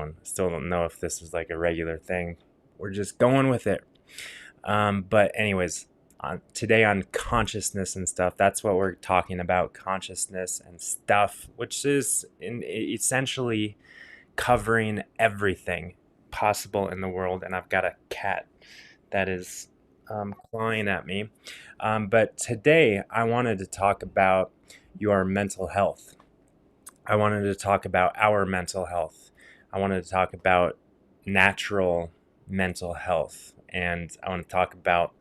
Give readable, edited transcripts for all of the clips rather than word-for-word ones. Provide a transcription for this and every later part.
one. Still don't know if this is like a regular thing. We're just going with it. But anyways, today on consciousness and stuff, that's what we're talking about, consciousness and stuff, which is essentially covering everything possible in the world. And I've got a cat that is clawing at me. But today I wanted to talk about your mental health. I wanted to talk about our mental health. I wanted to talk about natural mental health. And I want to talk about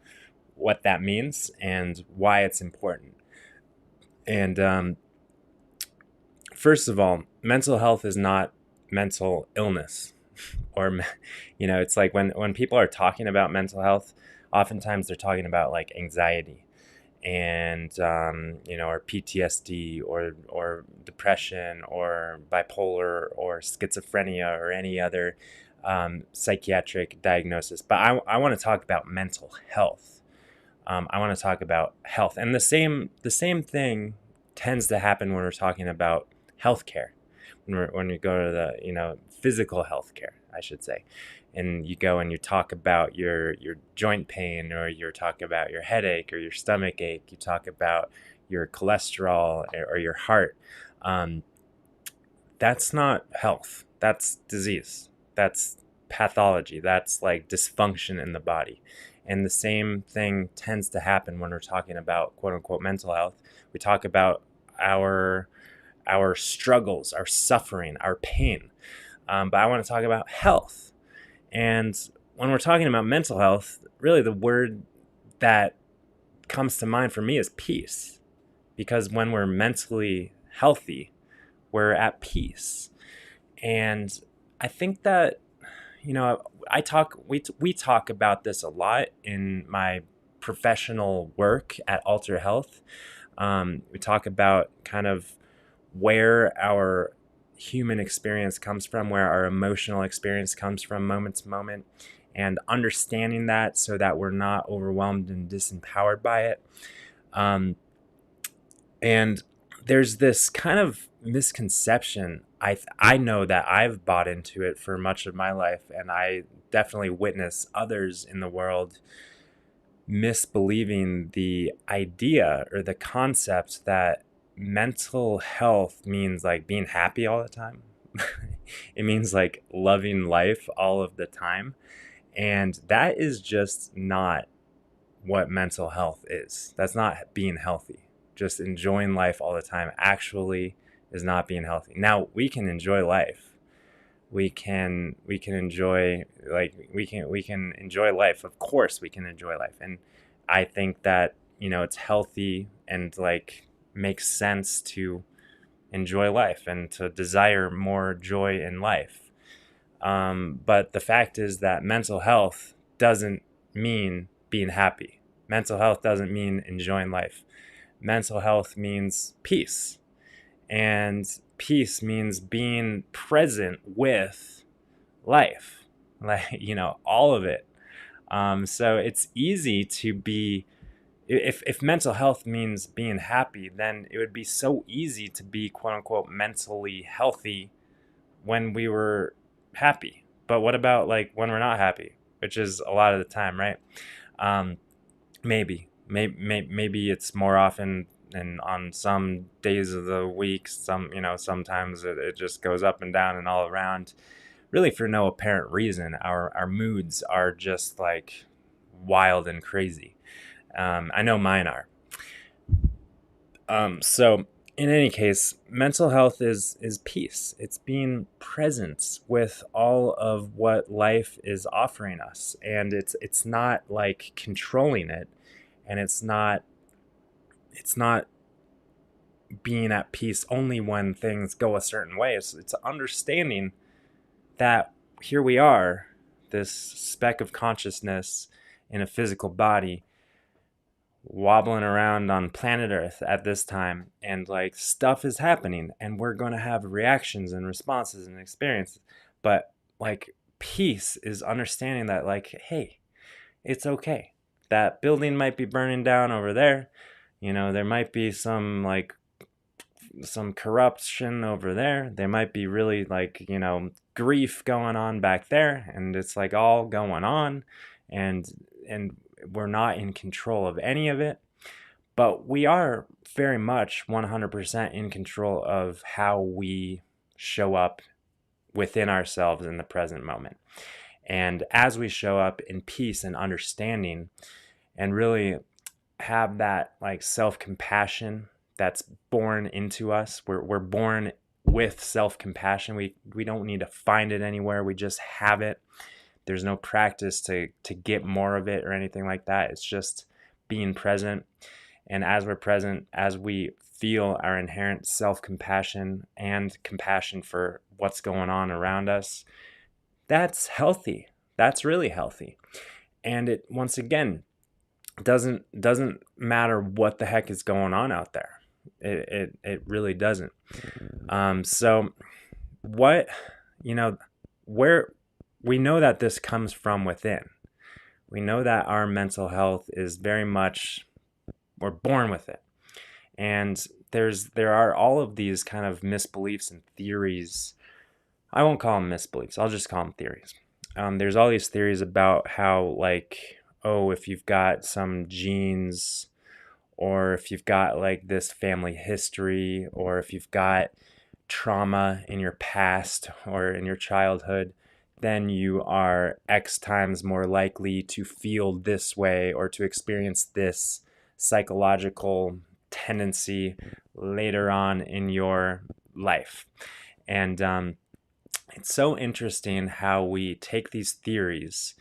what that means and why it's important. And first of all, mental health is not mental illness. Or, it's like when people are talking about mental health, oftentimes they're talking about like anxiety and or PTSD or depression or bipolar or schizophrenia or any other psychiatric diagnosis. But I want to talk about mental health. I want to talk about health, and the same thing tends to happen when we're talking about healthcare. When we go to the physical healthcare, I should say, and you go and you talk about your joint pain, or you talk about your headache or your stomach ache, you talk about your cholesterol or your heart. That's not health. That's disease. That's pathology. That's like dysfunction in the body. And the same thing tends to happen when we're talking about quote unquote mental health. We talk about our struggles, our suffering, our pain. But I want to talk about health. And when we're talking about mental health, really the word that comes to mind for me is peace. Because when we're mentally healthy, we're at peace. And I think that, we talk about this a lot in my professional work at Alter Health. We talk about kind of where our human experience comes from, where our emotional experience comes from moment to moment, and understanding that so that we're not overwhelmed and disempowered by it. And there's this kind of misconception. I know that I've bought into it for much of my life, and I definitely witness others in the world misbelieving the idea or the concept that mental health means like being happy all the time. It means like loving life all of the time. And that is just not what mental health is. That's not being healthy. Just enjoying life all the time actually is not being healthy. Now, we can enjoy life. We can enjoy we can enjoy life. Of course we can enjoy life. And I think that, it's healthy and like makes sense to enjoy life and to desire more joy in life. But the fact is that mental health doesn't mean being happy. Mental health doesn't mean enjoying life. Mental health means peace. And peace means being present with life, like, all of it. So it's easy to be, if mental health means being happy, then it would be so easy to be quote unquote mentally healthy when we were happy. But what about like when we're not happy, which is a lot of the time, right? Um, maybe it's more often, and on some days of the week, sometimes it just goes up and down and all around, really for no apparent reason. Our moods are just like wild and crazy. I know mine are. So in any case, mental health is peace. It's being present with all of what life is offering us, and it's not like controlling it, and it's not being at peace only when things go a certain way. It's understanding that here we are, this speck of consciousness in a physical body, wobbling around on planet Earth at this time, and like stuff is happening, and we're going to have reactions and responses and experiences. But like peace is understanding that, like, hey, it's okay. That building might be burning down over there. There might be some like some corruption over there. There might be really like, grief going on back there, and it's like all going on, and and we're not in control of any of it. But we are very much 100% in control of how we show up within ourselves in the present moment. And as we show up in peace and understanding and really have that like self-compassion that's born into us, we're born with self-compassion. We don't need to find it anywhere. We just have it. There's no practice to get more of it or anything like that. It's just being present. And as we're present, as we feel our inherent self-compassion and compassion for what's going on around us, that's healthy. That's really healthy. And it, once again, doesn't matter what the heck is going on out there. It really doesn't. So what, where we know that this comes from within. We know that our mental health is very much, we're born with it. And there are all of these kind of misbeliefs and theories. I won't call them misbeliefs. I'll just call them theories. There's all these theories about how, like, oh, if you've got some genes, or if you've got like this family history, or if you've got trauma in your past or in your childhood, then you are X times more likely to feel this way or to experience this psychological tendency later on in your life. And it's so interesting how we take these theories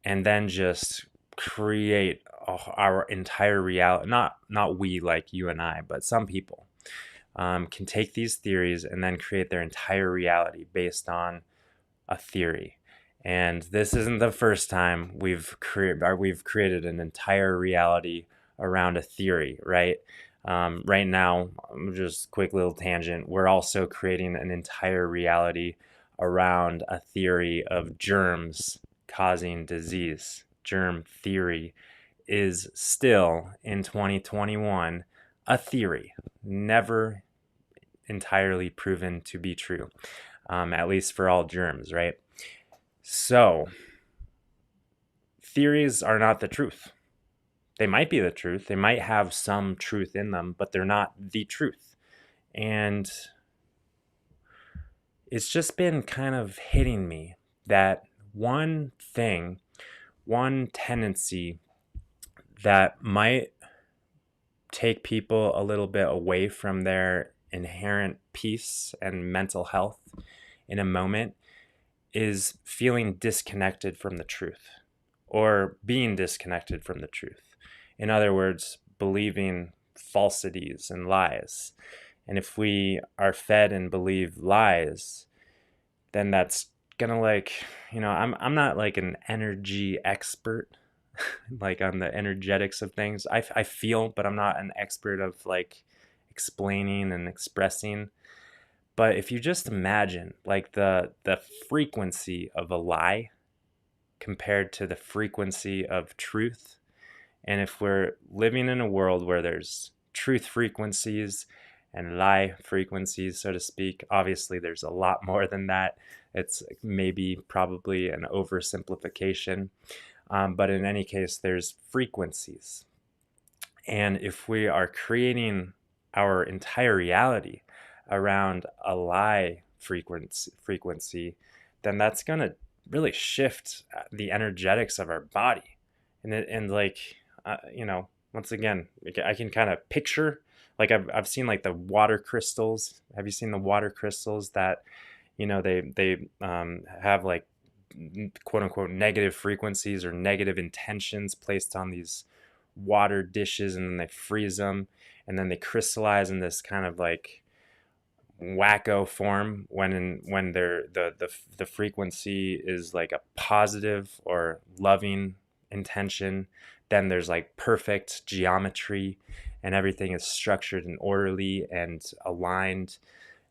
and then just create our entire reality. Not we, like you and I, but some people can take these theories and then create their entire reality based on a theory. And this isn't the first time we've created an entire reality around a theory, right? Right now, just quick little tangent, we're also creating an entire reality around a theory of germs causing disease. Germ theory is still, in 2021, a theory, never entirely proven to be true, at least for all germs, right? So, theories are not the truth. They might be the truth. They might have some truth in them, but they're not the truth. And it's just been kind of hitting me that one tendency that might take people a little bit away from their inherent peace and mental health in a moment is feeling disconnected from the truth, or being disconnected from the truth. In other words, believing falsities and lies. And if we are fed and believe lies, then that's gonna, like, I'm not like an energy expert, like on the energetics of things. I feel, but I'm not an expert of like explaining and expressing. But if you just imagine like the frequency of a lie compared to the frequency of truth, and if we're living in a world where there's truth frequencies and lie frequencies, so to speak, obviously there's a lot more than that. It's maybe probably an oversimplification. But in any case, there's frequencies. And if we are creating our entire reality around a lie frequency, then that's going to really shift the energetics of our body. And like, once again, I can kind of picture, like I've seen like the water crystals. Have you seen the water crystals that, they have like quote unquote negative frequencies or negative intentions placed on these water dishes, and then they freeze them, and then they crystallize in this kind of like wacko form when they're the frequency is like a positive or loving intention. Then there's like perfect geometry, and everything is structured and orderly and aligned.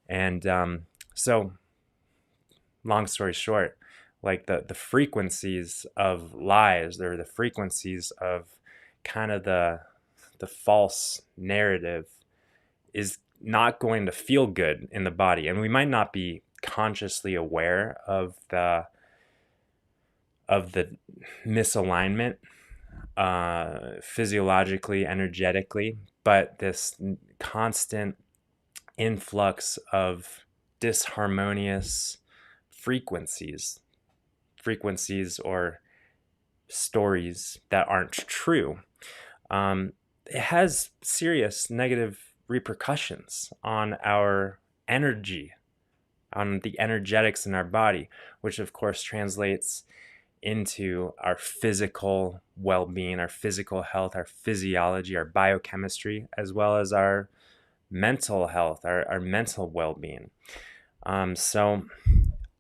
And so long story short, like the frequencies of lies, or the frequencies of kind of the false narrative, is not going to feel good in the body, and we might not be consciously aware of the misalignment, physiologically, energetically, but this constant influx of disharmonious frequencies, or stories that aren't true, it has serious negative repercussions on our energy, on the energetics in our body, which of course translates into our physical well-being, our physical health, our physiology, our biochemistry, as well as our mental health, our mental well-being. So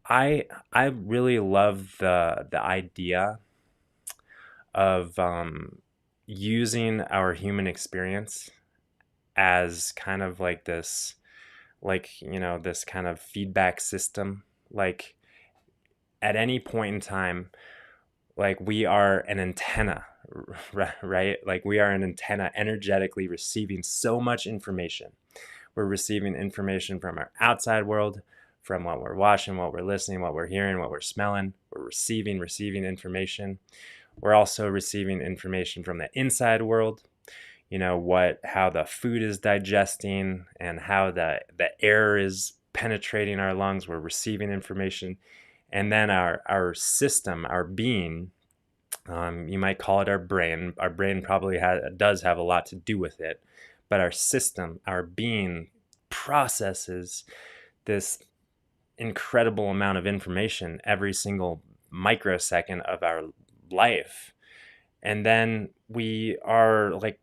I really love the idea of using our human experience as kind of like this, this kind of feedback system. Like at any point in time, like we are an antenna, right? Like we are an antenna energetically receiving so much information. We're receiving information from our outside world, from what we're watching, what we're listening, what we're hearing, what we're smelling. We're receiving information. We're also receiving information from the inside world, how the food is digesting and how the air is penetrating our lungs. We're receiving information. And then our system, our being, you might call it our brain. Our brain probably does have a lot to do with it. But our system, our being, processes this incredible amount of information every single microsecond of our life. And then we are like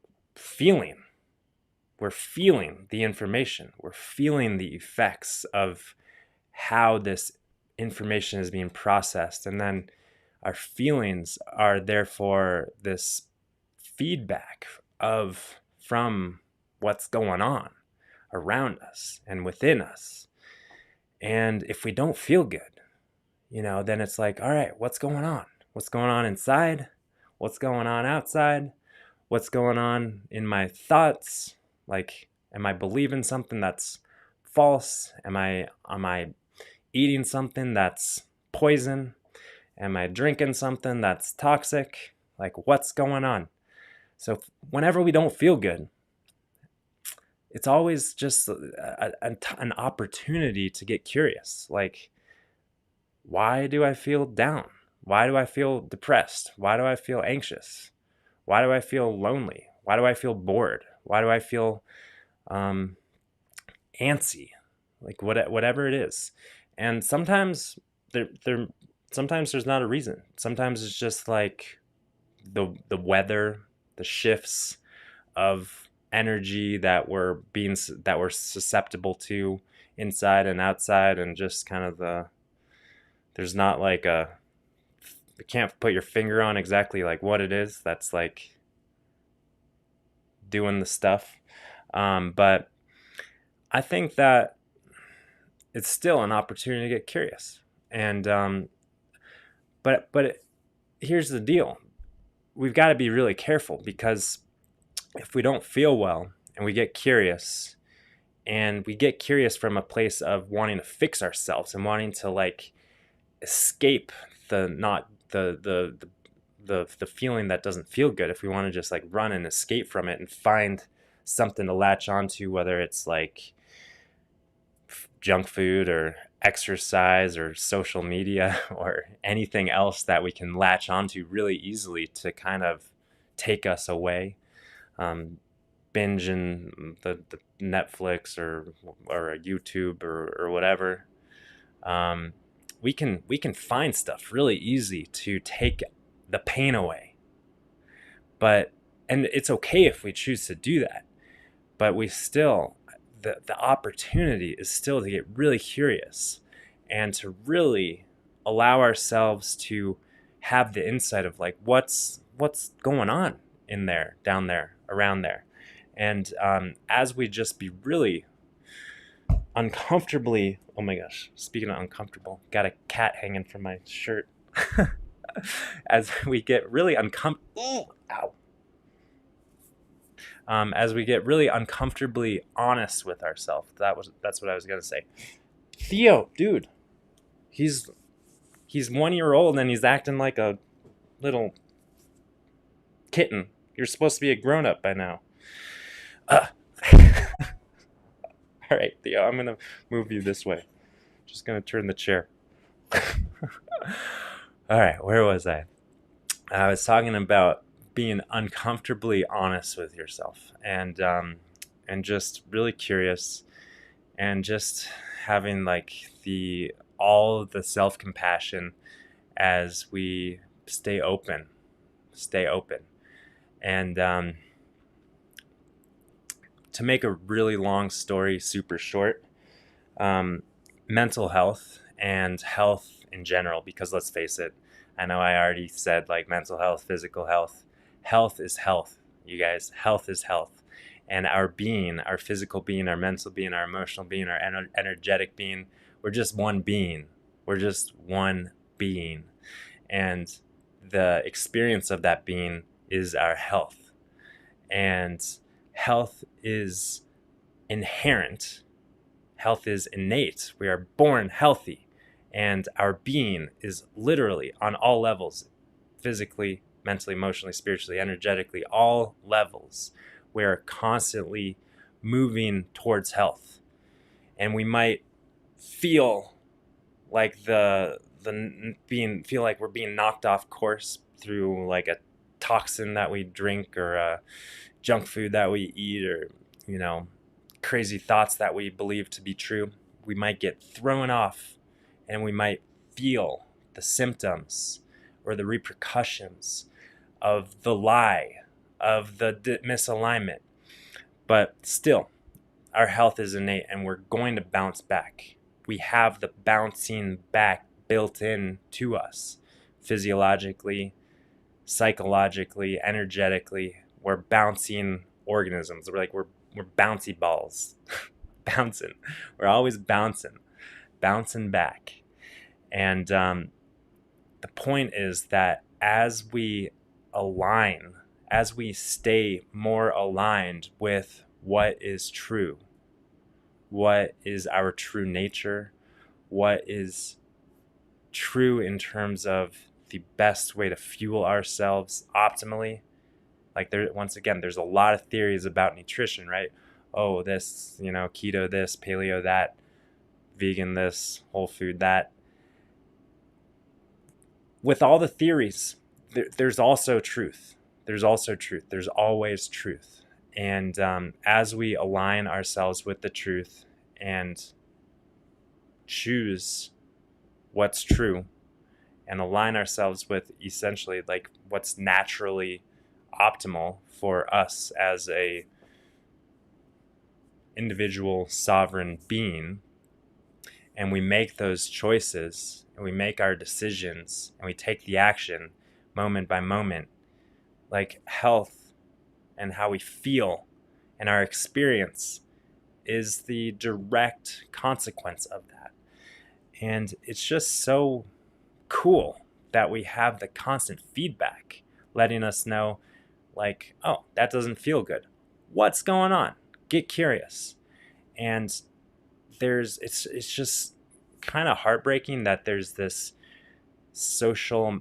we're feeling the information. We're feeling the effects of how this information is being processed. And then our feelings are therefore this feedback from what's going on around us and within us. And if we don't feel good, then it's like, all right, what's going on? What's going on inside? What's going on outside? What's going on in my thoughts? Like, am I believing something that's false? Am I eating something that's poison? Am I drinking something that's toxic? Like, what's going on? So whenever we don't feel good, it's always just an opportunity to get curious. Like, why do I feel down? Why do I feel depressed? Why do I feel anxious? Why do I feel lonely? Why do I feel bored? Why do I feel antsy? Like whatever it is. And sometimes sometimes there's not a reason. Sometimes it's just like the weather, the shifts of energy that we're susceptible to inside and outside, and just kind of there's not like you can't put your finger on exactly like what it is that's like doing the stuff. But I think that it's still an opportunity to get curious. And but here's the deal. We've got to be really careful, because if we don't feel well and we get curious, and we get curious from a place of wanting to fix ourselves and wanting to like escape the feeling that doesn't feel good, if we want to just like run and escape from it and find something to latch onto, whether it's like junk food or exercise or social media or anything else that we can latch onto really easily to kind of take us away, binging the Netflix or a YouTube or whatever. We can find stuff really easy to take the pain away. And it's okay if we choose to do that, but we still, the opportunity is still to get really curious and to really allow ourselves to have the insight of like what's going on in there, down there, around there. And as we just be really uncomfortably, oh my gosh, speaking of uncomfortable, got a cat hanging from my shirt. As we get really uncomfortable, ow. as we get really uncomfortably honest with ourselves. That's what I was gonna say. Theo, dude, he's 1 year old and he's acting like a little kitten. You're supposed to be a grown up by now. Uh. All right, Theo, I'm gonna move you this way. Just gonna turn the chair. All right, where was I? I was talking about being uncomfortably honest with yourself, and just really curious, and just having like the all the self compassion as we stay open, and to make a really long story super short, mental health and health in general, because let's face it, I know I already said like mental health, physical health. Health is health, you guys. Health is health. And our being, our physical being, our mental being, our emotional being, our energetic being, we're just one being. We're just one being. And the experience of that being is our health. And health is inherent. Health is innate. We are born healthy. And our being is literally on all levels, physically, mentally, emotionally, spiritually, energetically, all levels. We are constantly moving towards health. And we might feel like feel like we're being knocked off course through like a toxin that we drink, or a junk food that we eat, or crazy thoughts that we believe to be true. We might get thrown off, and we might feel the symptoms or the repercussions of the lie, of the misalignment. But still, our health is innate, and we're going to bounce back. We have the bouncing back built in to us, physiologically, psychologically, energetically. We're bouncing organisms. We're bouncy balls, bouncing. We're always bouncing back. And the point is that as we align, as we stay more aligned with what is true, what is our true nature, what is true in terms of the best way to fuel ourselves optimally. Like once again, there's a lot of theories about nutrition, right? Oh, this, keto this, paleo that, vegan this, whole food that. With all the theories, there's also truth. There's always truth. And as we align ourselves with the truth and choose what's true and align ourselves with essentially like what's naturally optimal for us as a individual sovereign being, and we make those choices and we make our decisions and we take the action moment by moment, like health and how we feel and our experience is the direct consequence of that. And it's just so cool that we have the constant feedback letting us know, like, oh, that doesn't feel good. What's going on? Get curious. And it's just kind of heartbreaking that there's this social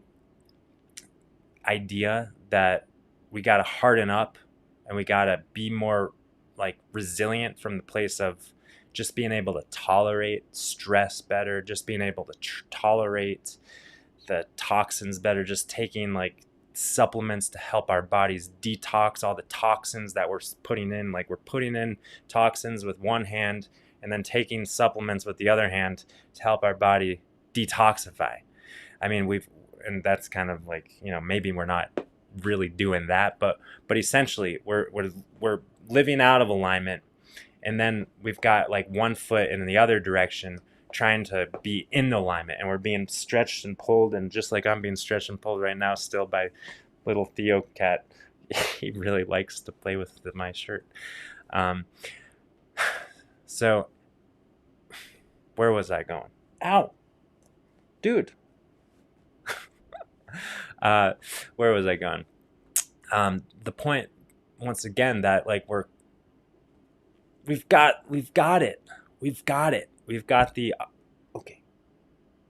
idea that we got to harden up and we got to be more like resilient from the place of just being able to tolerate stress better, just being able to tolerate the toxins better, just taking like supplements to help our bodies detox all the toxins that we're putting in. Like we're putting in toxins with one hand and then taking supplements with the other hand to help our body detoxify. I mean, and that's kind of like, maybe we're not really doing that, but essentially we're living out of alignment, and then we've got like one foot in the other direction trying to be in alignment, and we're being stretched and pulled, and just like I'm being stretched and pulled right now still by little Theo cat. He really likes to play with my shirt. So where was I going? Ow, dude. Where was I going? The point once again, that like we've got it. We've got it. We've got the okay.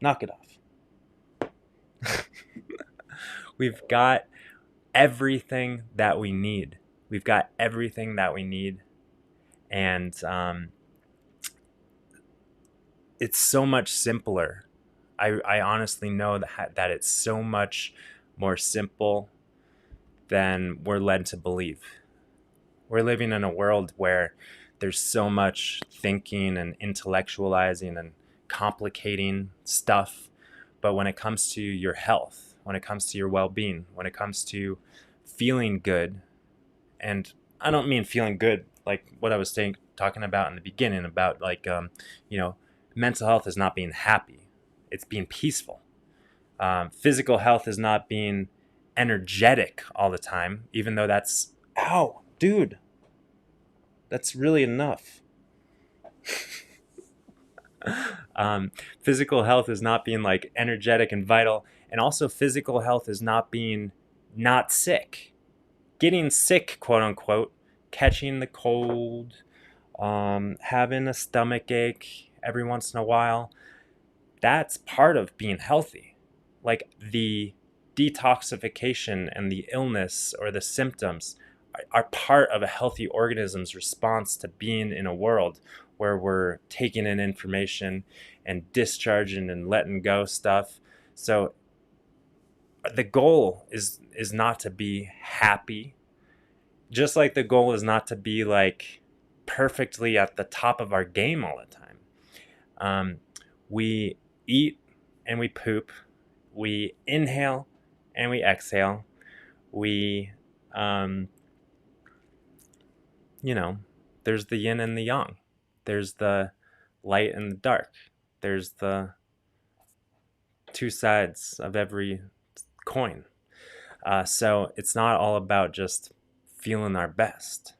Knock it off. We've got everything that we need. We've got everything that we need, and it's so much simpler. I honestly know that it's so much more simple than we're led to believe. We're living in a world where there's so much thinking and intellectualizing and complicating stuff. But when it comes to your health, when it comes to your well-being, when it comes to feeling good, and I don't mean feeling good like what I was talking about in the beginning about like, mental health is not being happy. It's being peaceful. Physical health is not being energetic all the time, even though that's, ow, dude, that's really enough. Physical health is not being like energetic and vital. And also physical health is not being not sick. Getting sick, quote unquote, catching the cold, having a stomach ache every once in a while. That's part of being healthy. Like the detoxification and the illness or the symptoms are part of a healthy organism's response to being in a world where we're taking in information and discharging and letting go stuff. So the goal is not to be happy, just like the goal is not to be like perfectly at the top of our game all the time. We eat and we poop. We inhale and we exhale. We, there's the yin and the yang. There's the light and the dark. There's the two sides of every coin. So it's not all about just feeling our best.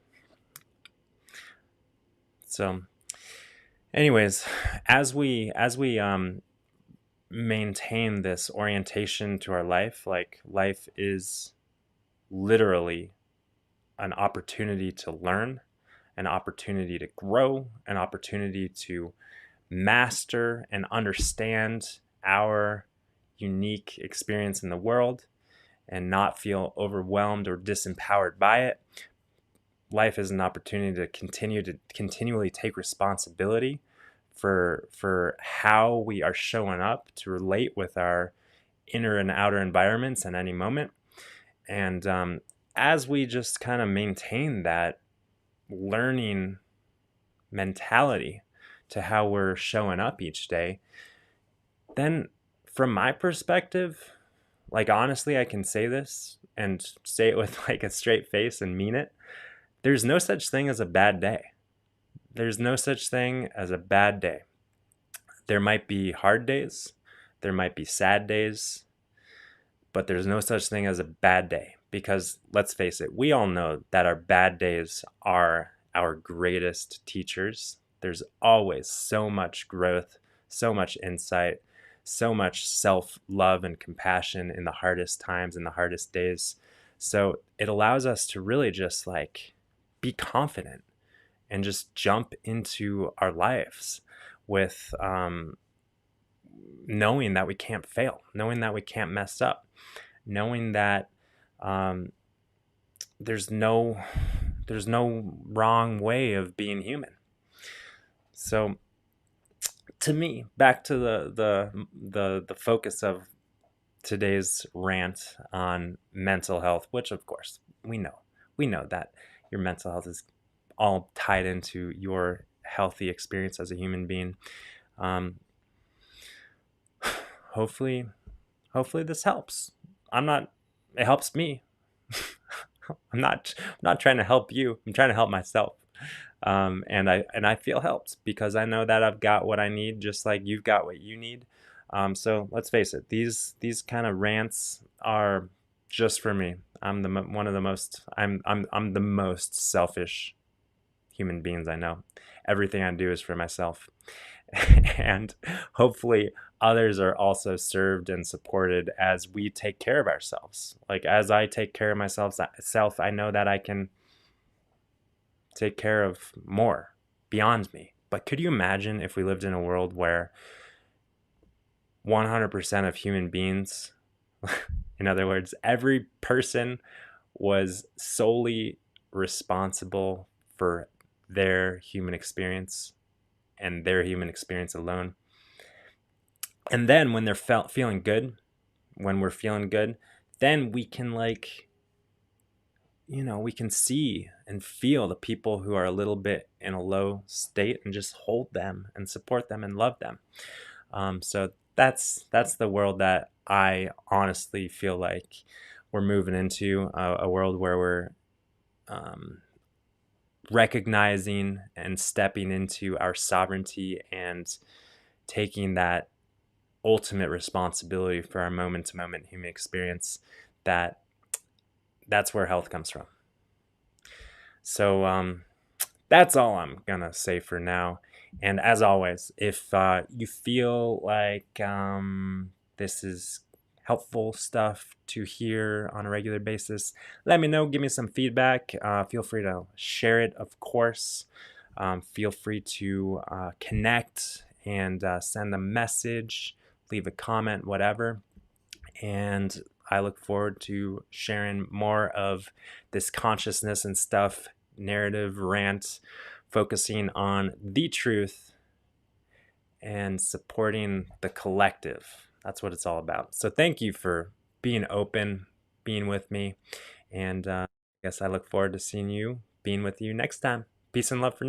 So anyways, as we maintain this orientation to our life, like life is literally an opportunity to learn, an opportunity to grow, an opportunity to master and understand our unique experience in the world and not feel overwhelmed or disempowered by it. Life is an opportunity to continually take responsibility for how we are showing up to relate with our inner and outer environments in any moment. And as we just kind of maintain that learning mentality to how we're showing up each day, then from my perspective, like honestly, I can say this and say it with like a straight face and mean it. There's no such thing as a bad day. There's no such thing as a bad day. There might be hard days, there might be sad days, but there's no such thing as a bad day, because let's face it, we all know that our bad days are our greatest teachers. There's always so much growth, so much insight, so much self-love and compassion in the hardest times, in the hardest days. So it allows us to really just like be confident and just jump into our lives with knowing that we can't fail, knowing that we can't mess up, knowing that there's no wrong way of being human. So to me, back to the focus of today's rant on mental health, which of course we know that your mental health is all tied into your healthy experience as a human being. Hopefully this helps. It helps me. I'm not trying to help you. I'm trying to help myself. And I feel helped because I know that I've got what I need, just like you've got what you need. So let's face it, these kind of rants are just for me. I'm the most selfish human beings I know. Everything I do is for myself. And hopefully others are also served and supported as we take care of ourselves. Like as I take care of myself, I know that I can take care of more beyond me. But could you imagine if we lived in a world where 100% of human beings, in other words, every person was solely responsible for their human experience and their human experience alone? And then when they're feeling good, when we're feeling good, then we can we can see and feel the people who are a little bit in a low state and just hold them and support them and love them. So that's the world that I honestly feel like we're moving into, a world where we're um, recognizing and stepping into our sovereignty and taking that ultimate responsibility for our moment to moment human experience. That's where health comes from. So that's all I'm gonna say for now. And as always, if you feel like this is helpful stuff to hear on a regular basis, let me know. Give me some feedback. Feel free to share it, of course. Feel free to connect and send a message, leave a comment, whatever. And I look forward to sharing more of this consciousness and stuff, narrative rant, focusing on the truth and supporting the collective. That's what it's all about. So thank you for being open, being with me, and I guess I look forward to seeing you, being with you next time. Peace and love for now.